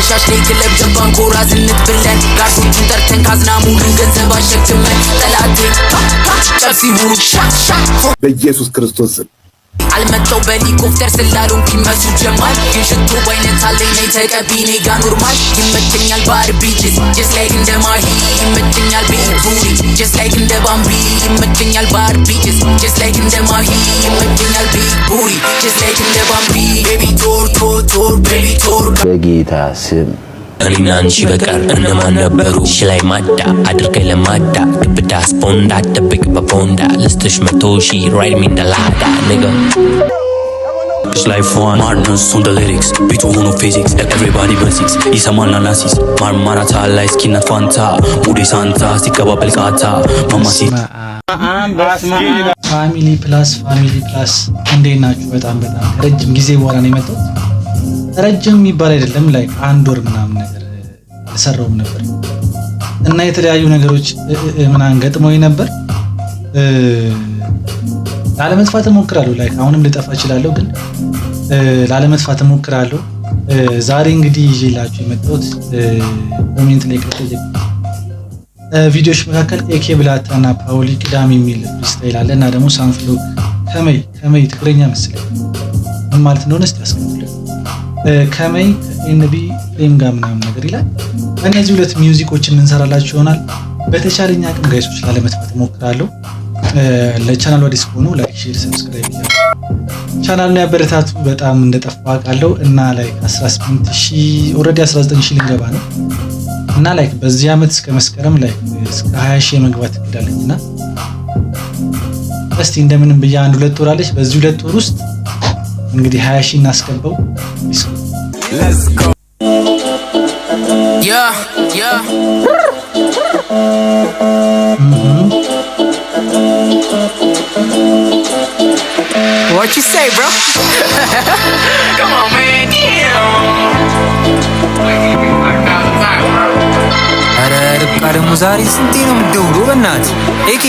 መሻሽ ላይ ክለብ ገባን ኮራ ዝንት ብለን ጋርዶቹን ጠርተን ካዝና ሙሉ ገንዘብ አሸክመን ጠላቴ ጨብሲ ሙሉ ሻሻ በኢየሱስ ክርስቶስ ስም አልመጣው በሄሊኮፕተር ስላሉን ኪመሱ ጀማል ግን ሽቶ ባይነት አለኝ ነይ ተቀቢኔ ጋ ኖርማል ይመቸኛል ባር ቢችስ just like in the mahi ይመቸኛል big booty just like in the bambi ይመቸኛል ባር ቢችስ just like in the mahi ይመቸኛል big booty just like in the bambi baby tour baby tour በጌታ ስም እኔና አንቺ በቀር እነማን ነበሩ ሽላይ ማዳ አድርገህ ለማዳ ግብዳ ስፖንዳ ደብቅ በፖንዳ ልስትሽ 100,000 ራይድ ሚ እንደ ላዳ nigga It's like fun, madness on the lyrics Beat on no physics, everybody basics ይሰማል አናሲስ ማርማራታ ላይ ስኪናት ፋንታ ሙዴ ሳንታ ሲገባ በልቃታ ማማሲት ፋሚሊ ፕላስ እንዴት ናችሁ? በጣም ረጅም ጊዜ በኋላ ነው የመጣሁት። ረጅም የሚባል አይደለም ላይ አንድ ወር ምናምን ነገር አልሰራውም ነበር እና የተለያዩ ነገሮች ምናምን ገጥሞኝ ነበር። ላለመጥፋት እሞክራለሁ ላይ አሁንም ልጠፋ እችላለሁ ግን ላለመጥፋት እሞክራለሁ። ዛሬ እንግዲህ ይዤላችሁ የመጣሁት ኮሜንት ላይ ከተጠየቁ ቪዲዮዎች መካከል ኤኬ ብላታና ፓውሊ ቅዳሜ የሚል ፍሪስታይል አለ እና ደግሞ ሳንፍሎክ ከመይ ትግረኛ መሰለኝ ምን ማለት እንደሆነ እስቲ አስቀምጡልኝ። ከመይ ኤንቢ ፍሬም ጋር ምናምን ነገር ይላል። እነዚህ ሁለት ሚውዚኮችን እንሰራላችሁ ይሆናል። በተቻለኝ አቅም ጋይሶች ላለመጥፋት እሞክራለሁ። ለቻናሉ አዲስ ከሆኑ ላይክ፣ ሼር፣ ሰብስክራይብ ያድርጉ። ቻናሉን ያበረታቱ። በጣም እንደጠፋ አውቃለሁ እና ላይክ 18000 ኦልሬዲ 19000 ልንገባ ነው እና ላይክ በዚህ አመት እስከ መስከረም ላይ እስከ 20000 መግባት እቅዳለኝና እስቲ እንደምንም ብያ አንድ ሁለት ወር አለች። በዚህ ሁለት ወር ውስጥ እንግዲህ 20000 እናስገባው። let's go yeah what you say bro come on man አረ ርብቃ ደግሞ ዛሬ ስንቴ ነው የምትደውለው? በእናትህ ኤኬ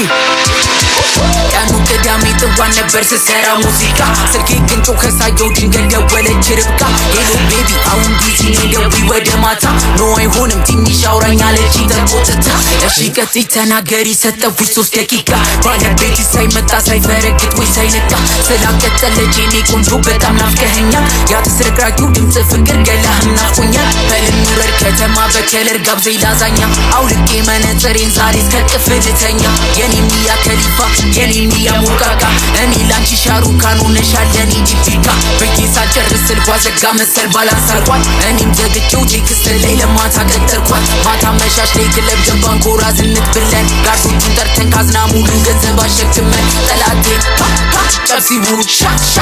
ቀኑ ቅዳሜ ጥዋን ነበር ስሰራ ሙዚቃ ስልኬ ግንጮ ከሳየው ድንገት ደወለች ርብቃ ሄሎ ቤቢ አሁን ቢዚ ነኝ ደውይ ወደ ማታ ኖ አይሆንም ትንሽ አውራኝ አለችኝ ተቆጥታ እሺ ቀጥይ ተናገሪ ሰጠሁሽ 3 ደቂቃ ባለቤት ሳይመጣ ሳይፈረግጥ ወይ ሳይነቃ ስላቀጠለች የኔ ቆንጆ በጣም ናፍቀኸኛል ያተስረቅራቂው ድምፅ ፍቅር ገላህም ናፍቆኛል በልን ኑረድ ከተማ በከለር ጋብዘኝ ላዛኛ አውልቄ መነጽሬን ዛሬ እስከቅፍልተኛ የኔ ሚያ ከሊፋ የኔ ሚያ ሙቃቃ እኔ ላንቺ ሻሩካን ሆነሻለኝ ዲፒካ በጌ ሳልጨርስ ስልኳ ዘጋ መሰል ባላንሳልኳት እኔም ዘግቼው ቴክስት ላይ ለማታ ቀጠርኳት ማታ መሻሽ ላይ ክለብ ገባን ኮራ ዝንት ብለን ጋርዶቹን ጠርተን ካዝና ሙሉ ገንዘብ አሸክመን ጠላቴ ጨብሲ ሙሉ ሻሻ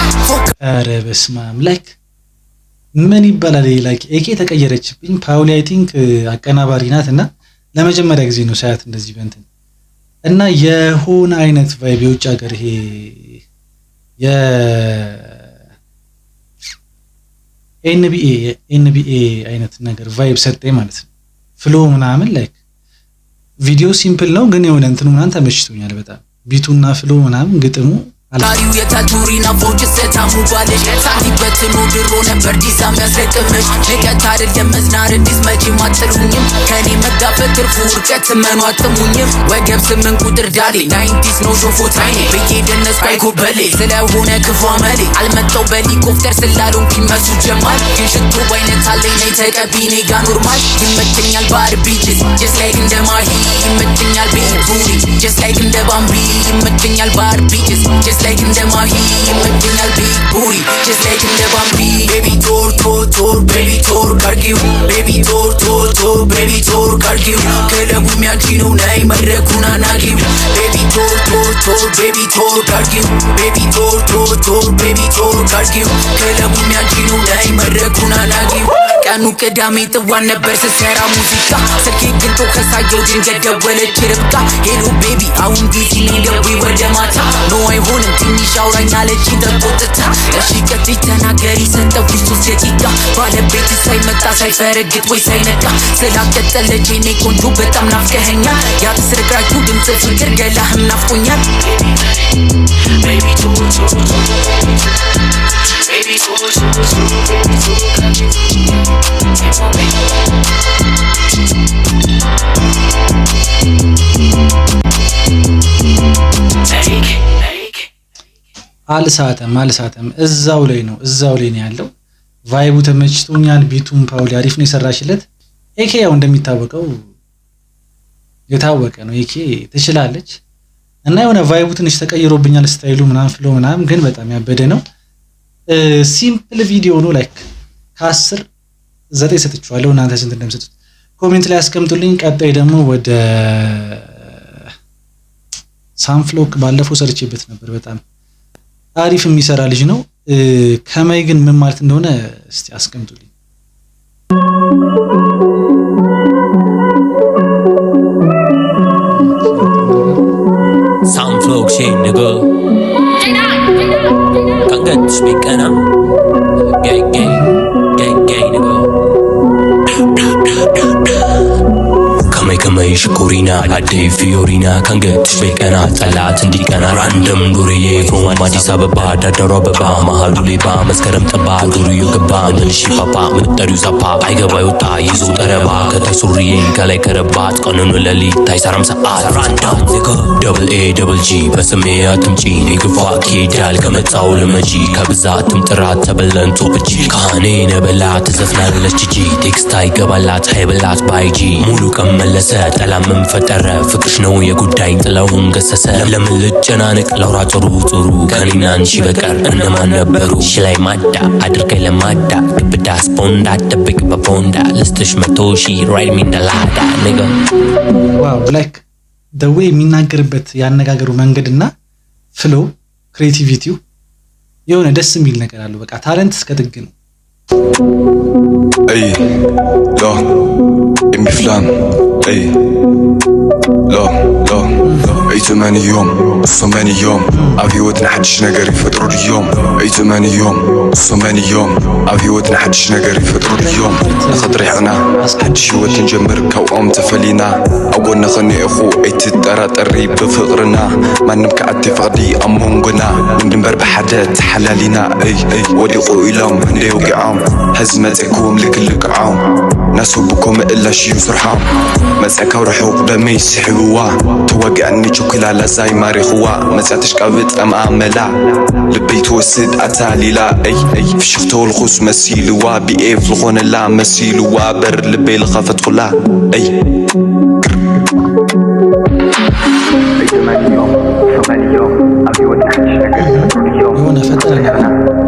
ኧረ በስመ አብ ላይክ ምን ይባላል ላይክ ኤኬ ተቀየረችብኝ። ፓውሊ አይ ቲንክ አቀናባሪ ናት እና ለመጀመሪያ ጊዜ ነው ሳያት እንደዚህ በእንትን እና የሆነ አይነት ቫይብ የውጭ ሀገር ይሄ የኤንቢኤ አይነት ነገር ቫይብ ሰጠኝ ማለት ነው። ፍሎ ምናምን ላይክ ቪዲዮ ሲምፕል ነው ግን የሆነ እንትኑ ምናምን ተመችቶኛል በጣም ቢቱና ፍሎ ምናምን ግጥሙ ላሪው የታቱሪና ፎጭ ሰታሙ ባለሽ ሳንቲበት ነው ድሮ ነበር ዲሳ የሚያስረቅምሽ ንቀት አይደለም መዝናር እንዲስ መቼ ማጥሩኝም ከኔ መጋፈጥ ትርፉ ውርቀት መኑ አጥሙኝም ወገብ 8 ቁጥር ዳሌ 90s ነው ሾፎ ታይኔ ብዬ ደነስ ባይኮበሌ ስለሆነ ክፉ አመሌ አልመጣው በሄሊኮፕተር ስላሉን ኪመሱ ጀማል ግን ሽቶ ባይነት አለኝ ነይ ተቀቢኔ ጋ ኖርማል ይመቸኛል ባር ቢችስ just like in the mahi ይመቸኛል big booty just like in the bambi ይመቸኛል ባር ቢችስ like in the mahi ይመቸኛል big booty just like in the bambi baby tour baby tour kargiu baby tour baby tour kargiu ከለቡ የሚያንቺ ነው ነይ መድረኩን አናጊው baby tour baby tour kargiu baby tour baby tour kargiu ከለቡ የሚያንቺ ነው ነይ መድረኩን አናጊው ቀኑ ቅዳሜ ጥዋን ነበር ስሰራ ሙዚቃ ስልኬ ግንጮ ከሳየው ድንገት ደወለች ርብቃ ሄሎ ቤቢ አሁን ቢዚ ነኝ ደውይ ወደ ማታ ኖ አይሆንም ትንሽ አውራኝ አለችኝ ተቆጥታ እሺ ቀጥይ ተናገሪ ሰጠሁሽ 3 ደቂቃ ባለቤት ሳይመጣ ሳይፈረግጥ ወይ ሳይነቃ ስላቀጠለች የኔ ቆንጆ በጣም ናፍቀኸኛል ያተስረቅራቂው ድምፅ ፍቅር ገላህም ናፍቆኛል baby tour baby tour አልሳተም እዛው ላይ ነው ያለው። ቫይቡ ተመችቶኛል። ቢቱም ፓውሊ አሪፍ ነው የሰራሽለት። ኤኬ ያው እንደሚታወቀው የታወቀ ነው። ኤኬ ትችላለች እና የሆነ ቫይቡ ትንሽ ተቀይሮብኛል ስታይሉ ምናምን ፍሎ ምናምን ግን በጣም ያበደ ነው። ሲምፕል ቪዲዮ ነው። ላይክ ከ10 9 ሰጥቻለሁ። እናንተ ስንት እንደምሰጡት ኮሜንት ላይ አስቀምጡልኝ። ቀጣይ ደግሞ ወደ ሳንፍሎክ ባለፈው ሰርቼበት ነበር። በጣም አሪፍ የሚሰራ ልጅ ነው። ከመይ ግን ምን ማለት እንደሆነ እስቲ አስቀምጡልኝ። ሳንፍሎክ ሼ ንገ kangat speakana gay nigga ከመይ ሽኩሪና አደይ ፊዮሪና kangat speakana ጠላት እንዲቀና ራንደም ዱርዬ ፍሮም አዲስ አበባ ዳዳሮ አበባ መሃሉ ሌባ መስከረም ጠባ ዱርዮ ገባ ምንሺ ፓፓ ምንጠሪው ዛፓ አይገባ ይወጣ ይዞ ጠረባ ከተሱሪዬ ከላይ ከረባት ቀኑን ለሊት አይሰራም ሰዓት ራንደም ደብል ኤ ደብል ጂ በስሜ አትምጪ ይግፋ ኬዳል ከመጣው ለመጂ ከብዛትም ጥራት ተበለንቶ እጂ ካኔ ነበላ ተዘፍናለች እጂ ቴክስት አይገባላት ሃይበላት ባይጂ ሙሉ ቀመለሰ ጠላምም ፈጠረ ፍቅርሽ ነው የጉዳይ ጥለውን ገሰሰ ለምን ልጨናነቅ ለውራ ጥሩ ከኔና አንቺ በቀር እነማን ነበሩ ሽላይ ማዳ አድርገኝ ለማዳ ግብዳ ስፖንዳ ደብቅ በፖንዳ ልስትሽ 100,000 ራይድ ሚ እንደላዳ ንገ ዋው ላይክ the way የሚናገርበት ያነጋገሩ መንገድና ፍሎ ክሬቲቪቲው የሆነ ደስ የሚል ነገር አለው። በቃ ታለንት እስከ ጥግ ነው። اي لا امي فلان اي لا اي 8 يوم 8 يوم ابيوتنا حدش نقر يفطروا اليوم اي 8 يوم 8 يوم ابيوتنا حدش نقر يفطروا اليوم اخذ ريحنا حدش يوت نجمر كوام تفلينا اقولنا خني اخو اي تتطرطري بفقرنا ما نبكى اتفقدي امونغنا ندمر بحدات حلالينا اي وديقوا الام نديو قعام هزمتكم لكل قعام ناسو بكم الا شي يسرحام مساكا وروحو بمي سحوا توقعني شوكولا زي ماري خوا مساتش قابت اماملا لبيت وسد اتاليلا اي في شفتو الخوس مسيلوا بي اف لخون لا مسيلوا بر لبي لخافت خلا اي 8 يوم ابي ودحش نقر اليوم የሆነ ፈጠረ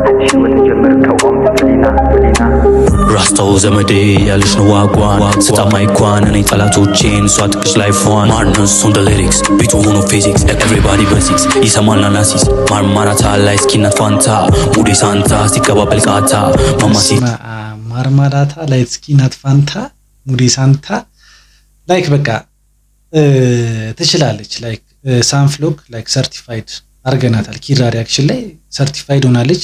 حدش وتجمر كوام تفلينا ራስታው ዘመዴ ያልሽ ነው ዋጓን ስታማይኳን እኔ ጠላቶቼን እሷ ጥቅሽ ላይ ፏን ማርነስ ኦን ደ ሊሪክስ ቢቱ ሆኖ ፊዚክስ ኤቭሪባዲ በሲክስ ይሰማል አናሲስ ማርማራታ ላይ ስኪናት ፋንታ ሙዴ ሳንታ ሲቀባበል ቃታ ማማሲት ማርማራታ ላይ ስኪናት ፋንታ ሙዴ ሳንታ ላይክ በቃ ትችላለች። ላይክ ሳንፍሎክ ላይክ ሰርቲፋይድ አርገናታል። ኪራ ሪአክሽን ላይ ሰርቲፋይድ ሆናለች።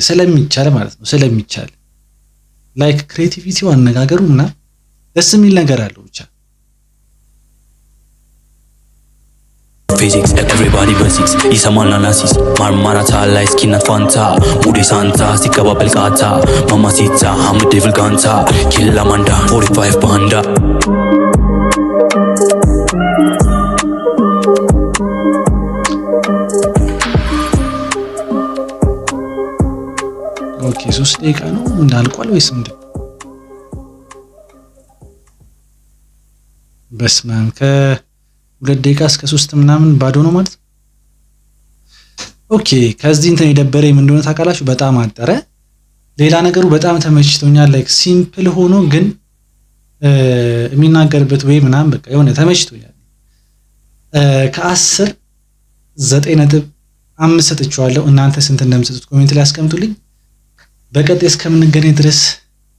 ስለሚቻል ማለት ነው። ስለሚቻል ላይክ ክሬቲቪቲው አነጋገሩ እና ደስ የሚል ነገር አለው ብቻ ፊዚክስ ኤቭሪባዲ በሲክስ ይሰማል አናሲስ ማርማራታ ላይ ስኪናት ፋንታ ሙዴ ሳንታ ሲቀባበል ቃታ ማማሲታ ሀም ዴቪል ጋንታ ኪላ ማንዳ 45 ባንዳ ኦኬ 3 ደቂቃ ነው እንዳልቋል ወይስ ምንድን? በስማም ከ2 ደቂቃ እስከ 3 ምናምን ባዶ ነው ማለት። ኦኬ ከዚህ እንትን የደበረኝ ምን እንደሆነ ታውቃላችሁ? በጣም አጠረ። ሌላ ነገሩ በጣም ተመችቶኛል። ላይክ ሲምፕል ሆኖ ግን የሚናገርበት ወይ ምናምን በቃ የሆነ ተመችቶኛል። ከ10 9.5 ሰጥቻለሁ። እናንተ ስንት እንደምትሰጡት ኮሜንት ላይ አስቀምጡልኝ። በቀጣይ እስከምንገናኝ ድረስ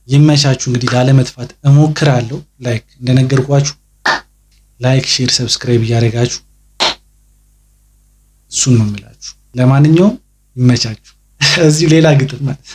ይመቻችሁ። እንግዲህ ላለመጥፋት እሞክራለሁ። ላይክ እንደነገርኳችሁ ላይክ፣ ሼር፣ ሰብስክራይብ እያደረጋችሁ እሱን ነው የምላችሁ። ለማንኛውም ይመቻችሁ። እዚሁ ሌላ ግጥም ማለት